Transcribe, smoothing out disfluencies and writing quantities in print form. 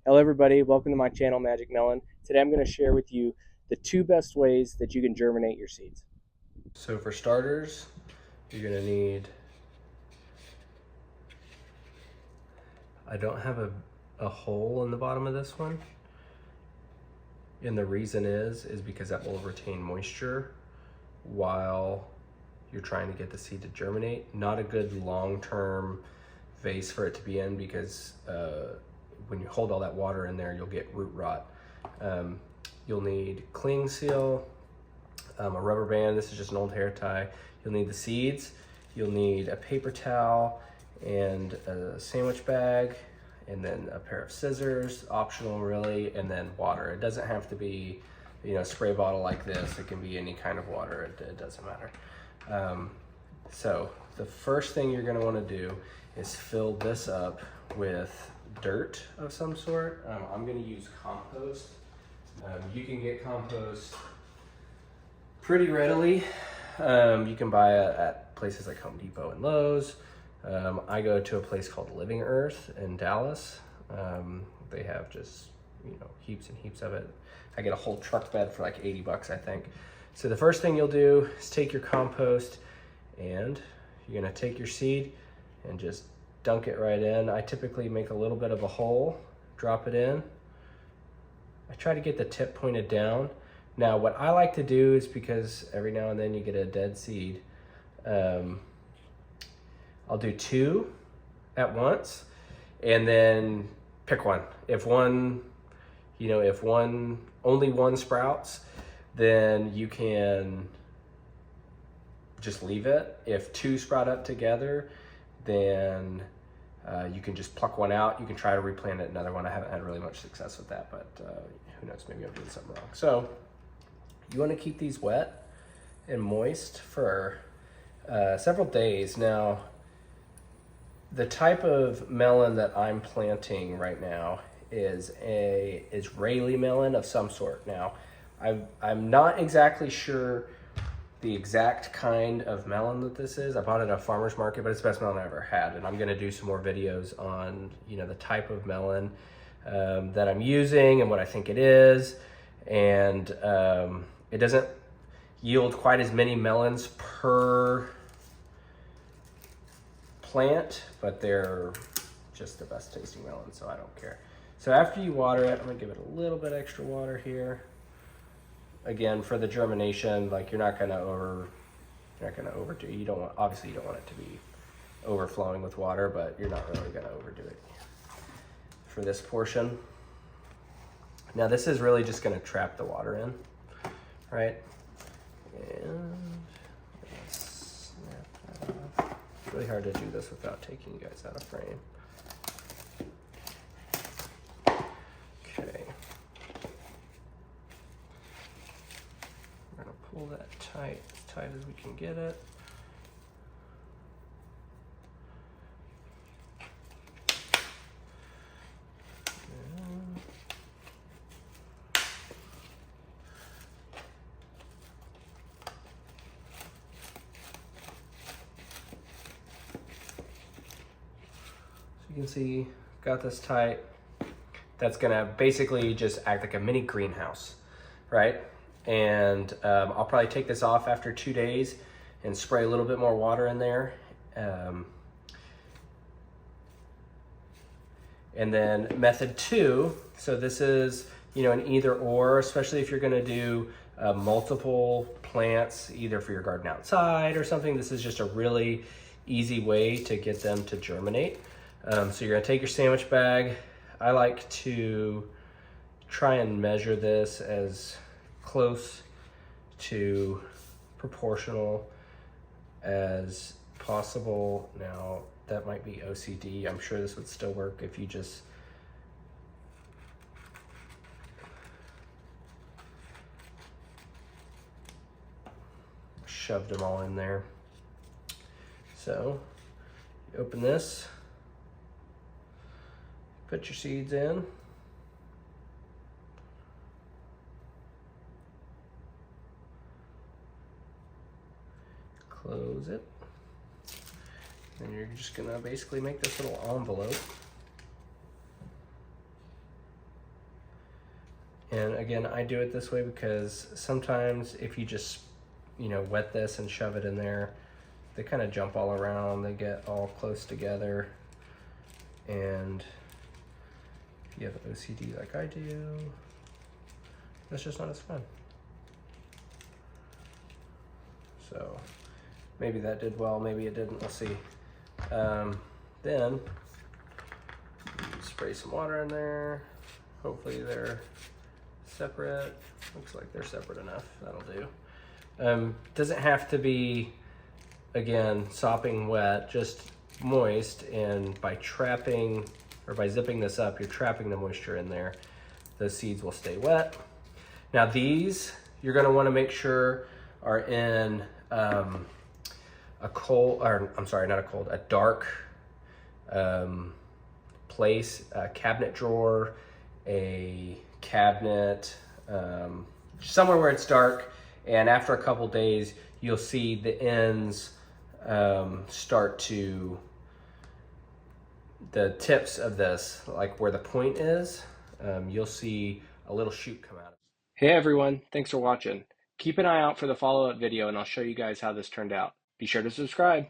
Hello everybody, welcome to my channel Magic Melon. Today I'm going to share with you the 2 best ways that you can germinate your seeds. So for starters, you're going to need, I don't have a hole in the bottom of this one. And the reason is because that will retain moisture while you're trying to get the seed to germinate. Not a good long-term vase for it to be in because when you hold all that water in there, you'll get root rot. You'll need cling seal, a rubber band. This is just an old hair tie. You'll need the seeds. You'll need a paper towel and a sandwich bag, and then a pair of scissors, optional really, and then water. It doesn't have to be, spray bottle like this. It can be any kind of water. It doesn't matter. So the first thing you're going to want to do is fill this up with dirt of some sort. I'm going to use compost. You can get compost pretty readily. You can buy it at places like Home Depot and Lowe's. I go to a place called Living Earth in Dallas. They have just, heaps and heaps of it. I get a whole truck bed for like 80 bucks, I think. So the first thing you'll do is take your compost and you're gonna take your seed and just dunk it right in. I typically make a little bit of a hole, drop it in. I try to get the tip pointed down. Now what I like to do is, because every now and then you get a dead seed, I'll do 2 at once and then pick one. If only one sprouts, then you can just leave it. If 2 sprout up together, then you can just pluck one out. You can try to replant it another one. I haven't had really much success with that, but who knows, maybe I'm doing something wrong. So you want to keep these wet and moist for several days. Now, the type of melon that I'm planting right now is a Israeli melon of some sort. Now, I'm not exactly sure the exact kind of melon that this is. I bought it at a farmer's market, but it's the best melon I ever had. And I'm gonna do some more videos on, the type of melon that I'm using and what I think it is. And it doesn't yield quite as many melons per plant, but they're just the best tasting melon, so I don't care. So after you water it, I'm gonna give it a little bit extra water here. Again, for the germination, like you're not gonna overdo. Obviously you don't want it to be overflowing with water, but you're not really gonna overdo it for this portion. Now this is really just gonna trap the water in, right? And snap that off. It's really hard to do this without taking you guys out of frame. Okay. We're gonna pull that tight, as tight as we can get it. You can see, got this tight. That's gonna basically just act like a mini greenhouse, right? And I'll probably take this off after 2 days and spray a little bit more water in there. And then method 2, so this is, an either or, especially if you're gonna do multiple plants, either for your garden outside or something. This is just a really easy way to get them to germinate. So you're gonna take your sandwich bag. I like to try and measure this as close to proportional as possible. Now, that might be OCD. I'm sure this would still work if you just shoved them all in there. So, you open this. Put your seeds in. Close it. And you're just gonna basically make this little envelope. And again, I do it this way because sometimes if you just, wet this and shove it in there, they kind of jump all around, they get all close together. And if you have OCD like I do, that's just not as fun. So maybe that did well, maybe it didn't, we'll see. Then spray some water in there. Hopefully they're separate. Looks like they're separate enough, that'll do. Doesn't have to be, again, sopping wet, just moist, and by trapping, or by zipping this up, you're trapping the moisture in there. Those seeds will stay wet. Now these, you're gonna wanna make sure are in a cold, or I'm sorry, not a cold, a dark place, a cabinet drawer, a cabinet, somewhere where it's dark, and after a couple days, you'll see the ends start to, the tips of this, like where the point is, you'll see a little shoot come out of it. Hey everyone, thanks for watching. Keep an eye out for the follow-up video and I'll show you guys how this turned out. Be sure to subscribe.